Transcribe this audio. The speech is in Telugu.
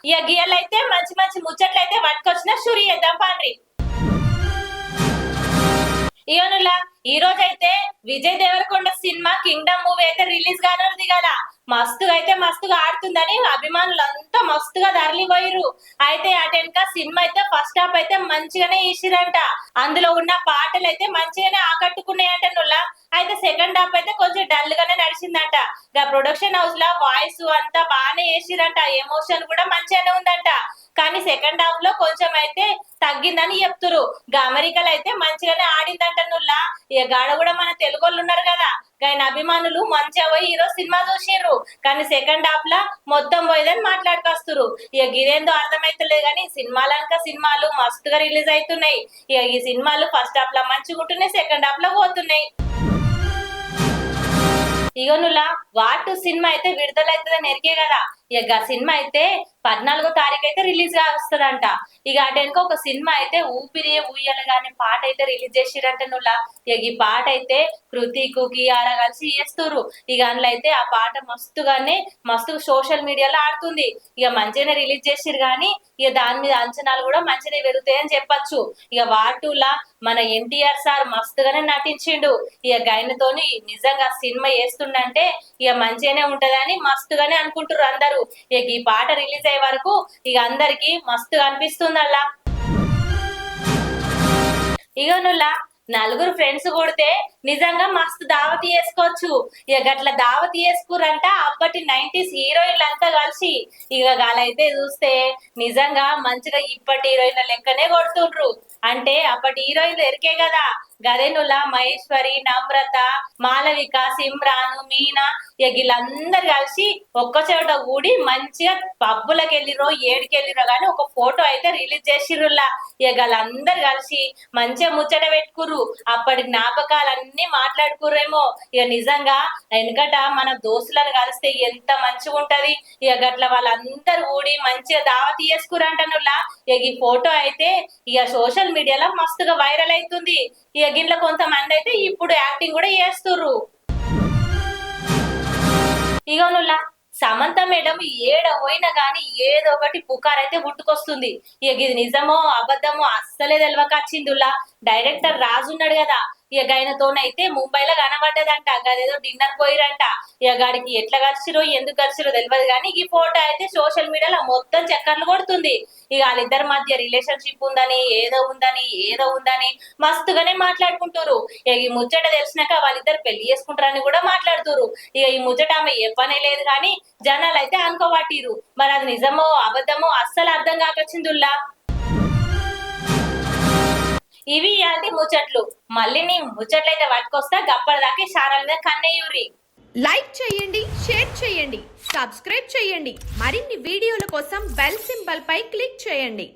ఇక గియలైతే మంచి మంచి ముచ్చట్లయితే పట్టుకొచ్చిన షురు చేద్దాం పాండ్రి. ఇయోనులా ఈ రోజైతే Vijay Deverakonda cinema Kingdom movie అయితే రిలీజ్ కానుంది కదా. మస్తుగా అయితే మస్తుగా ఆడుతుందని అభిమానులంతా మస్తుగా తరలిపోయిరు. అయితే అటెనక సినిమా అయితే ఫస్ట్ హాఫ్ అయితే మంచిగానే వేసిరంట. అందులో ఉన్న పాటలు అయితే మంచిగానే ఆకట్టుకున్నాయంట నుల్లా. అయితే సెకండ్ హాఫ్ అయితే కొంచెం డల్ గానే నడిచిందంట. గా ప్రొడక్షన్ హౌస్ లో వాయిస్ అంతా బాగానే వేసిరంట, ఎమోషన్ కూడా మంచిగానే ఉందంట. కానీ సెకండ్ హాఫ్ లో కొంచెం అయితే తగ్గిందని చెప్తురు. గా అమెరికాలో అయితే మంచిగానే ఆడిందంట నుల్లా. ఇక గాడ కూడా మన తెలుగు వాళ్ళు ఉన్నారు కదా, ఆయన అభిమానులు మంచిగా పోయి ఈరోజు సినిమా చూసిర్రు. కానీ సెకండ్ హాఫ్ లా మొత్తం పోయేదని మాట్లాడుకొస్తురు. ఇక గిదేందో అర్థమైతలేదు కానీ సినిమాలనక సినిమాలు మస్తుగా రిలీజ్ అవుతున్నాయి. ఇక ఈ సినిమాలు ఫస్ట్ హాఫ్ లా మంచిగా ఉంటున్నాయి, సెకండ్ హాఫ్ లో పోతున్నాయి. ఇగోనులా వాటు సినిమా అయితే విడుదలైతుందని ఎరికే కదా. ఇక సినిమా అయితే 14వ తారీఖు అయితే రిలీజ్ గా వస్తుందంట. ఇక అటెనక ఒక సినిమా అయితే ఊపిరి ఊయలగానే పాట అయితే రిలీజ్ చేసిరంట నుల్లా. ఇక ఈ పాట అయితే కృతికు కియారా కలిసి చేస్తురు. ఇక అందులో అయితే ఆ పాట మస్తుగానే మస్తు సోషల్ మీడియాలో ఆడుతుంది. ఇక మంచిగానే రిలీజ్ చేసిరు కానీ ఇక దాని మీద అంచనాలు కూడా మంచిగానే పెరుగుతాయని చెప్పచ్చు. ఇక వాటులా మన ఎన్టీఆర్ సార్ మస్తుగానే నటించిండు. ఇక గైనతోని నిజంగా సినిమా చేస్తుండంటే ఇక మంచిగానే ఉంటదని మస్తుగానే అనుకుంటారు అందరు. ఇక ఈ పాట రిలీజ్ అయ్యే వరకు ఇక అందరికి మస్తుగా అనిపిస్తుంది అలా. ఇగనులా నలుగురు ఫ్రెండ్స్ కొడితే నిజంగా మస్తు దావతి చేసుకోవచ్చు. ఇక గట్ల దావతి చేసుకురంట అప్పటి 90s హీరోయిన్లు అంతా కలిసి. ఇక గాలైతే చూస్తే నిజంగా మంచిగా ఇప్పటి హీరోయిన్ల లెక్కనే కొడుతుండ్రు. అంటే అప్పటి హీరోయిన్లు ఎరికే కదా, గదేనులా మహేశ్వరి, నమ్రత, మాలవిక, సిమ్రాన్, మీనా ఇక వీళ్ళందరు కలిసి ఒక్క చోట కూడి మంచిగా పబ్బులకు వెళ్ళిరో ఏడికెళ్ళిరో గాని ఒక ఫోటో అయితే రిలీజ్ చేసిర్రులా. ఇక వాళ్ళందరు కలిసి మంచిగా ముచ్చట పెట్టుకుర్రు, అప్పటి జ్ఞాపకాలన్నీ మాట్లాడుకుర్రేమో. ఇక నిజంగా వెనకట మన దోస్తులను కలిస్తే ఎంత మంచిగా ఉంటది. ఇక గట్ల వాళ్ళందరూ కూడి మంచిగా దావతి చేసుకురంటనులా. ఇక ఈ ఫోటో అయితే ఇక సోషల్ మీడియాలో మస్తుగా వైరల్ అవుతుంది. ఇక గిట్ల కొంతమంది అయితే ఇప్పుడు యాక్టింగ్ కూడా చేస్తుర్రు. ఇగోనులా సమంత మేడం ఏడ పోయినా గాని ఏదో ఒకటి పుకార్ అయితే పుట్టుకొస్తుంది. ఇక ఇది నిజమో అబద్ధమో అస్సలే తెలియకచ్చిందిలా. డైరెక్టర్ రాజు ఉన్నాడు కదా, ఇక ఆయనతోనైతే ముంబైలో కనబడ్డదంట. గదేదో డిన్నర్ పోయిరంట. ఇక గాడికి ఎట్లా కలిసిరో ఎందుకు కలిసిరో తెలియదు కానీ ఈ ఫోటో అయితే సోషల్ మీడియాలో మొత్తం చక్కర్లు కొడుతుంది. ఇక వాళ్ళిద్దరి మధ్య రిలేషన్షిప్ ఉందని ఏదో ఉందని మస్తుగానే మాట్లాడుకుంటారు. ఇక ఈ ముచ్చట తెలిసినాక వాళ్ళిద్దరు పెళ్లి చేసుకుంటారని కూడా మాట్లాడుతురు. ఇక ఈ ముచ్చట ఆమె చెప్పనే లేదు కానీ జనాలు అయితే అనుకోబట్టిరు. మరి అది నిజమో అబద్ధమో అస్సలు అర్థం కాకొచ్చిందిలా. ఇవి ఇలాంటి ముచ్చట్లు. మళ్ళీ నీ ముచ్చట్లయితే పట్టుకొస్తా. గప్పటిదాకా ఛానల్ మీద కన్నయ్యూరి. లైక్ చేయండి, షేర్ చేయండి, సబ్స్క్రైబ్ చేయండి. మరిన్ని వీడియోల కోసం బెల్ సింబల్ పై క్లిక్ చేయండి.